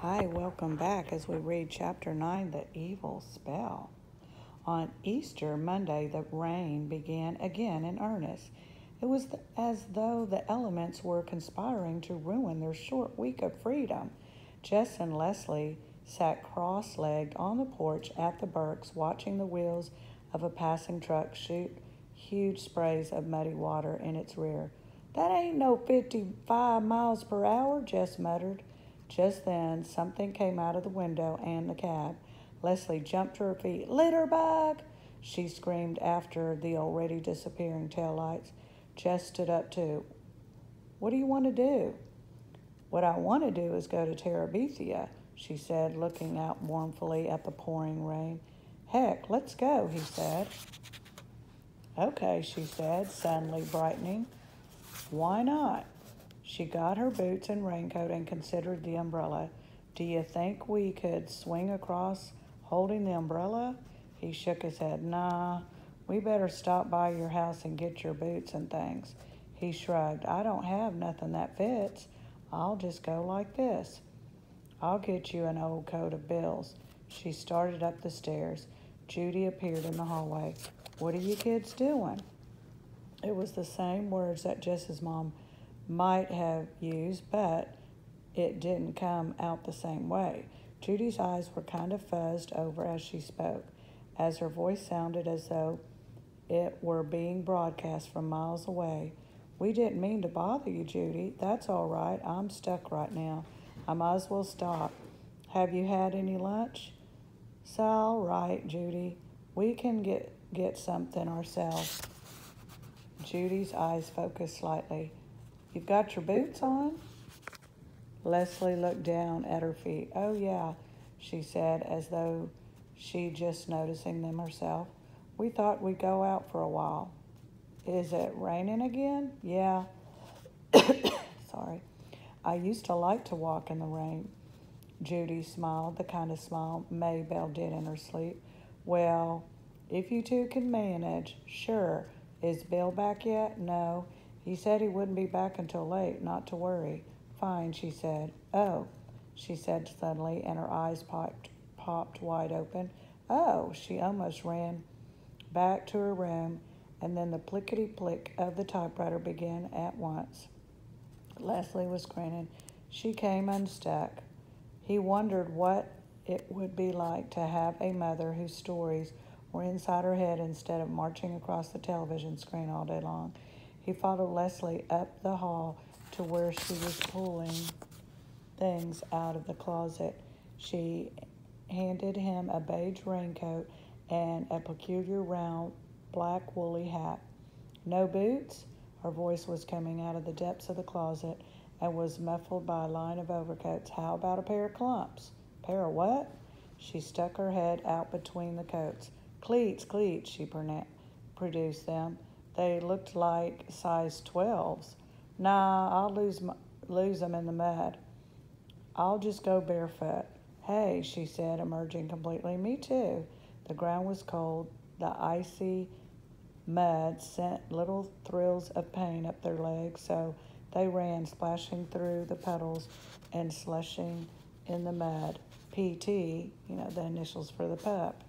Hi, welcome back as we read Chapter 9, The Evil Spell. On Easter Monday, the rain began again in earnest. It was as though the elements were conspiring to ruin their short week of freedom. Jess and Leslie sat cross-legged on the porch at the Burkes, watching the wheels of a passing truck shoot huge sprays of muddy water in its rear. "That ain't no 55 miles per hour," Jess muttered. Just then, something came out of the window and the cab. Leslie jumped to her feet. "Litterbug!" she screamed after the already disappearing taillights. Jess stood up too. "What do you want to do?" "What I want to do is go to Terabithia," she said, looking out mournfully at the pouring rain. "Heck, let's go," he said. "Okay," she said, suddenly brightening. "Why not?" She got her boots and raincoat and considered the umbrella. "Do you think we could swing across holding the umbrella?" He shook his head. "Nah, we better stop by your house and get your boots and things." He shrugged. "I don't have nothing that fits. I'll just go like this." "I'll get you an old coat of Bill's." She started up the stairs. Judy appeared in the hallway. "What are you kids doing?" It was the same words that Jess's mom might have used, but it didn't come out the same way. Judy's eyes were kind of fuzzed over as she spoke, as her voice sounded as though it were being broadcast from miles away. "We didn't mean to bother you, Judy. That's all right. I'm stuck right now. I might as well stop. Have you had any lunch?" "It's all right, Judy. We can get something ourselves." Judy's eyes focused slightly. "You've got your boots on?" Leslie looked down at her feet. "Oh, yeah," she said, as though she just noticing them herself. "We thought we'd go out for a while." "Is it raining again?" "Yeah." Sorry. "I used to like to walk in the rain." Judy smiled, the kind of smile Maybelle did in her sleep. "Well, if you two can manage, sure. Is Bill back yet?" "No. He said he wouldn't be back until late, not to worry." "Fine," she said. "Oh," she said suddenly, and her eyes popped wide open. "Oh," she almost ran back to her room, and then the plickety-plick of the typewriter began at once. Leslie was grinning. She came unstuck. He wondered what it would be like to have a mother whose stories were inside her head instead of marching across the television screen all day long. He followed Leslie up the hall to where she was pulling things out of the closet. She handed him a beige raincoat and a peculiar round black woolly hat. "No boots?" Her voice was coming out of the depths of the closet and was muffled by a line of overcoats. "How about a pair of clumps?" "Pair of what?" She stuck her head out between the coats. "Cleats, cleats," she produced them. They looked like size 12s. "Nah, I'll lose them in the mud. I'll just go barefoot." "Hey," she said, emerging completely. "Me too." The ground was cold. The icy mud sent little thrills of pain up their legs, so they ran, splashing through the puddles and slushing in the mud. PT, the initials for the pup,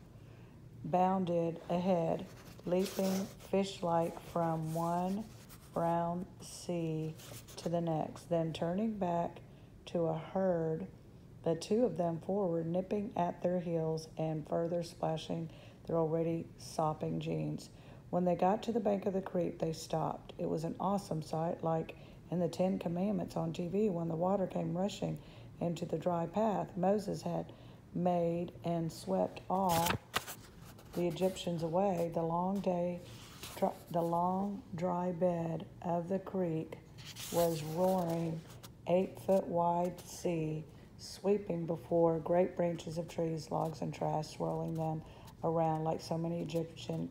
bounded ahead, leaping fish-like from one brown sea to the next, then turning back to a herd, the two of them forward, nipping at their heels and further splashing their already sopping jeans. When they got to the bank of the creek, they stopped. It was an awesome sight, like in the 10 Commandments on TV when the water came rushing into the dry path Moses had made and swept all the Egyptians away. The long, dry bed of the creek was roaring 8-foot wide sea, sweeping before great branches of trees, logs, and trash, swirling them around like so many Egyptian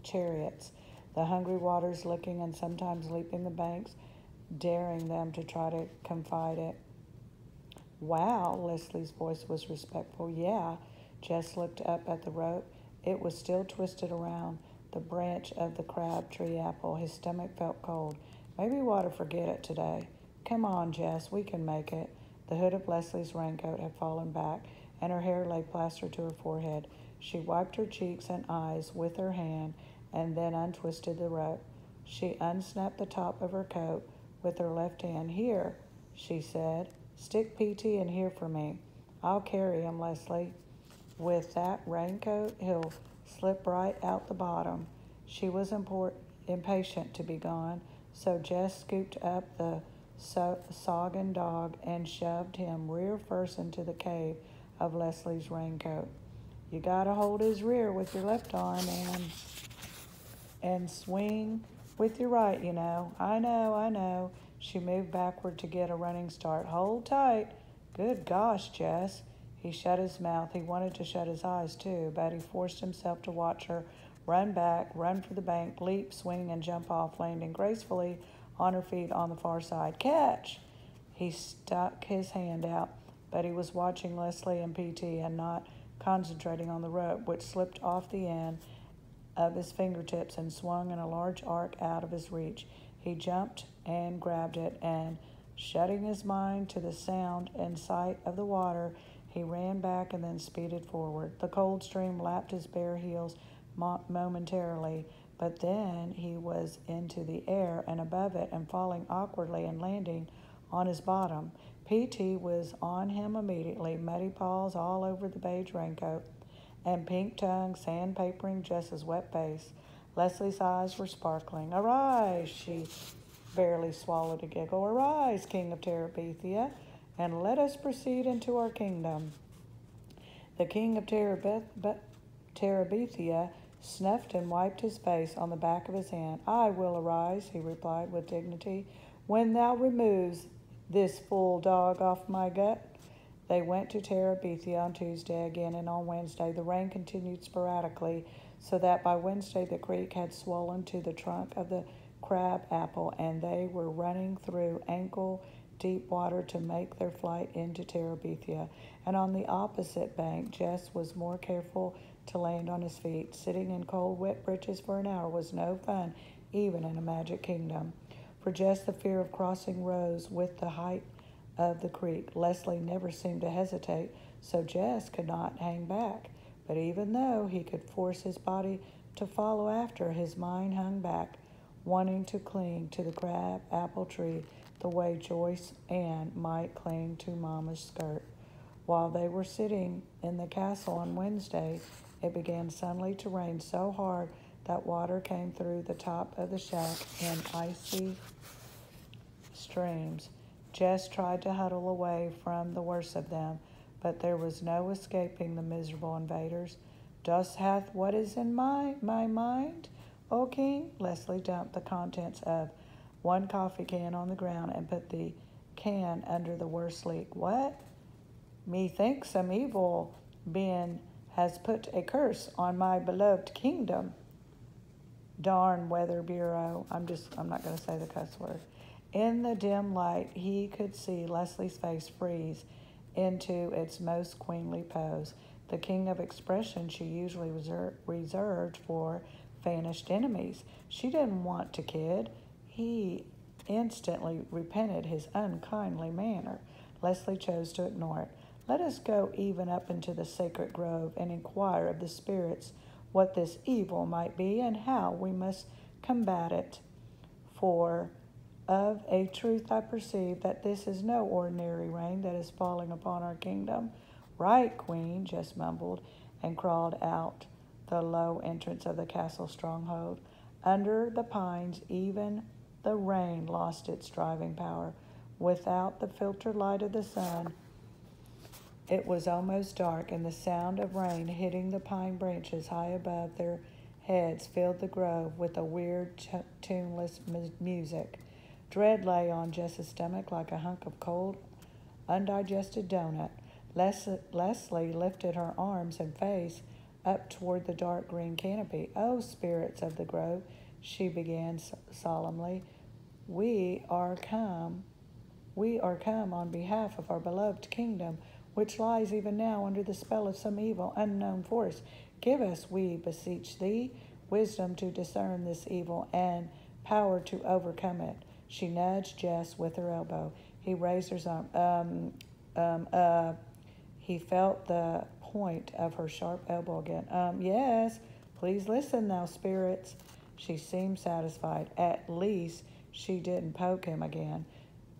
chariots. The hungry waters licking and sometimes leaping the banks, daring them to try to confide it. "Wow," Leslie's voice was respectful. "Yeah." Jess looked up at the rope. It was still twisted around the branch of the crabtree apple. His stomach felt cold. "Maybe we ought to forget it today." "Come on, Jess, we can make it." The hood of Leslie's raincoat had fallen back, and her hair lay plastered to her forehead. She wiped her cheeks and eyes with her hand and then untwisted the rope. She unsnapped the top of her coat with her left hand. "Here," she said. "Stick P.T. in here for me. I'll carry him, Leslie. With that raincoat, he'll slip right out the bottom." She was impatient to be gone, so Jess scooped up the soggen dog and shoved him rear first into the cave of Leslie's raincoat. "You gotta hold his rear with your left arm and swing with your right, you know." I know. She moved backward to get a running start. "Hold tight." "Good gosh, Jess." He shut his mouth. He wanted to shut his eyes, too, but he forced himself to watch her run back, run for the bank, leap, swing, and jump off, landing gracefully on her feet on the far side. "Catch!" He stuck his hand out, but he was watching Leslie and P.T. and not concentrating on the rope, which slipped off the end of his fingertips and swung in a large arc out of his reach. He jumped and grabbed it, and shutting his mind to the sound and sight of the water, he ran back and then speeded forward. The cold stream lapped his bare heels momentarily, but then he was into the air and above it and falling awkwardly and landing on his bottom. P.T. was on him immediately, muddy paws all over the beige raincoat and pink tongue sandpapering Jess's wet face. Leslie's eyes were sparkling. "Arise," she barely swallowed a giggle. "Arise, King of Terabithia, and let us proceed into our kingdom." The King of Terabithia snuffed and wiped his face on the back of his hand. "I will arise," he replied with dignity, "when thou removes this fool dog off my gut." They went to Terabithia on Tuesday again, and on Wednesday the rain continued sporadically, so that by Wednesday the creek had swollen to the trunk of the crab apple, and they were running through ankle-deep water to make their flight into Terabithia. And on the opposite bank, Jess was more careful to land on his feet. Sitting in cold, wet breeches for an hour was no fun, even in a magic kingdom. For Jess, the fear of crossing rose with the height of the creek. Leslie never seemed to hesitate, so Jess could not hang back. But even though he could force his body to follow after, his mind hung back, wanting to cling to the crab apple tree the way Joyce Ann might cling to Mama's skirt. While they were sitting in the castle on Wednesday, it began suddenly to rain so hard that water came through the top of the shack in icy streams. Jess tried to huddle away from the worst of them, but there was no escaping the miserable invaders. "Dost hath what is in my mind, O King?" Leslie dumped the contents of one coffee can on the ground and put the can under the worst leak. "What? Methinks some evil being has put a curse on my beloved kingdom." "Darn Weather Bureau." I'm not going to say the cuss word. In the dim light, he could see Leslie's face freeze into its most queenly pose, the king of expression she usually reserved for vanished enemies. She didn't want to kid. He instantly repented his unkindly manner. Leslie chose to ignore it. "Let us go even up into the sacred grove and inquire of the spirits what this evil might be and how we must combat it. For of a truth I perceive that this is no ordinary rain that is falling upon our kingdom." "Right, Queen," Jess mumbled, and crawled out the low entrance of the castle stronghold. Under the pines, even the rain lost its driving power. Without the filtered light of the sun, it was almost dark, and the sound of rain hitting the pine branches high above their heads filled the grove with a weird, tuneless music. Dread lay on Jess's stomach like a hunk of cold, undigested doughnut. Leslie lifted her arms and face up toward the dark green canopy. "Oh, spirits of the grove," she began solemnly, we are come on behalf of our beloved kingdom, which lies even now under the spell of some evil, unknown force. Give us, we beseech thee, wisdom to discern this evil and power to overcome it." She nudged Jess with her elbow. He raised his arm. Um, uh, he felt the point of her sharp elbow again. Yes, please listen now, spirits. She seemed satisfied. At least she didn't poke him again.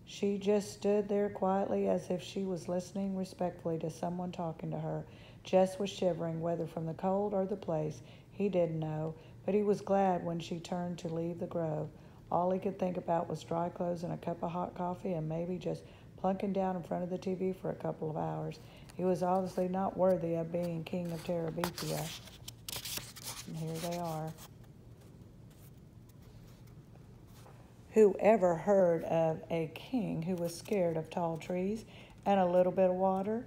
She just stood there quietly as if she was listening respectfully to someone talking to her. Jess was shivering, whether from the cold or the place. He didn't know, but he was glad when she turned to leave the grove. All he could think about was dry clothes and a cup of hot coffee and maybe just plunking down in front of the TV for a couple of hours. He was obviously not worthy of being king of Terabithia. And here they are. Who ever heard of a king who was scared of tall trees and a little bit of water?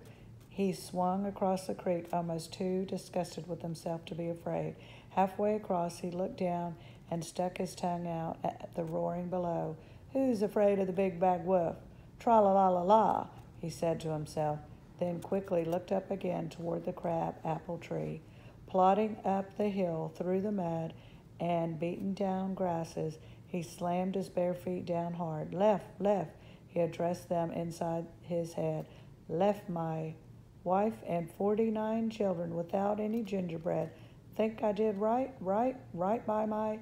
He swung across the creek, almost too disgusted with himself to be afraid. Halfway across, he looked down and stuck his tongue out at the roaring below. Who's afraid of the big bad wolf? Tra-la-la-la-la, he said to himself, then quickly looked up again toward the crab apple tree. Plodding up the hill through the mud and beaten down grasses, he slammed his bare feet down hard. Left, left, he addressed them inside his head. Left, my wife and 49 children without any gingerbread. Think I did right by my...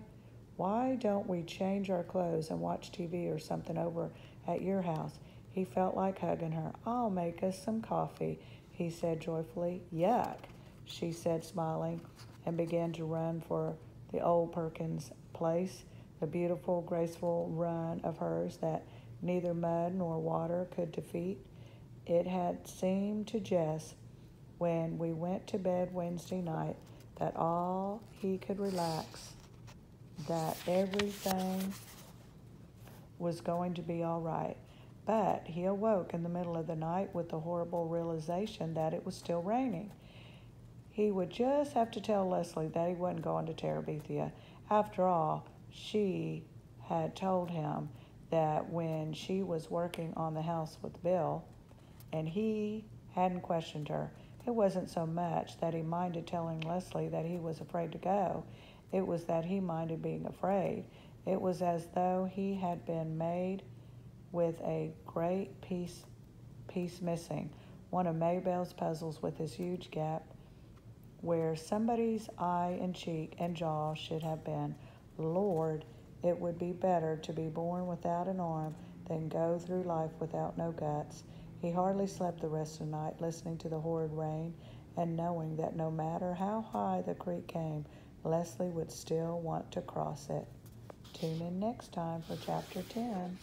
Why don't we change our clothes and watch TV or something over at your house? He felt like hugging her. I'll make us some coffee, he said joyfully. Yuck, she said, smiling, and began to run for the old Perkins place, the beautiful, graceful run of hers that neither mud nor water could defeat. It had seemed to Jess, when we went to bed Wednesday night, that all he could relax, that everything was going to be all right. But he awoke in the middle of the night with the horrible realization that it was still raining. He would just have to tell Leslie that he wasn't going to Terabithia. After all, she had told him that when she was working on the house with Bill, and he hadn't questioned her, it wasn't so much that he minded telling Leslie that he was afraid to go. It was that he minded being afraid. It was as though he had been made with a great piece missing, one of Maybelle's puzzles with this huge gap where somebody's eye and cheek and jaw should have been. Lord, it would be better to be born without an arm than go through life without no guts. He hardly slept the rest of the night, listening to the horrid rain and knowing that no matter how high the creek came, Leslie would still want to cross it. Tune in next time for Chapter 10.